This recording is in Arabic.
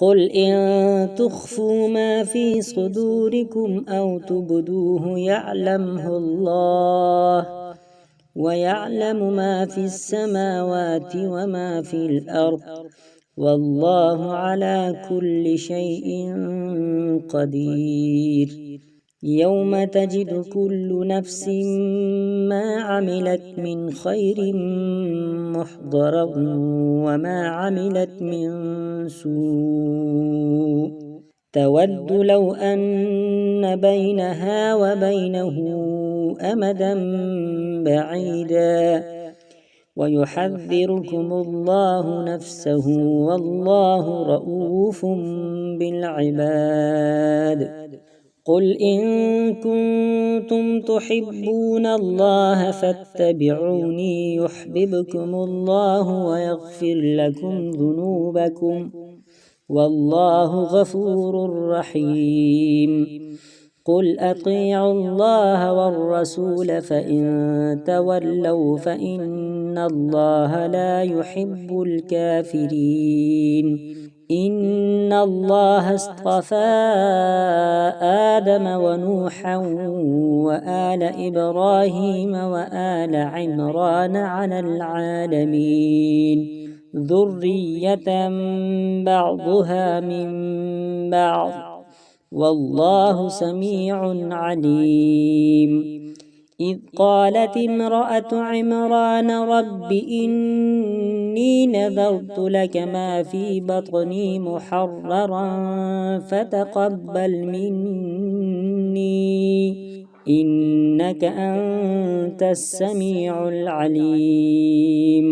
قل إن تخفوا ما في صدوركم أو تبدوه يعلمه الله ويعلم ما في السماوات وما في الأرض والله على كل شيء قدير. يوم تجد كل نفس ما عملت من خير محضرا وما عملت من سوء تود لو أن بينها وبينه أمدا بعيدا ويحذركم الله نفسه والله رؤوف بالعباد. قل إن كنتم تحبون الله فاتبعوني يحببكم الله ويغفر لكم ذنوبكم والله غفور رحيم. قل أطيعوا الله والرسول فإن تولوا فإن الله لا يحب الكافرين. إن الله اصطفى آدم ونوحا وآل إبراهيم وآل عمران على العالمين ذرية بعضها من بعض والله سميع عليم. إذ قالت امرأة عمران رب إني نذرت لك ما في بطني محررا فتقبل مني إنك أنت السميع العليم.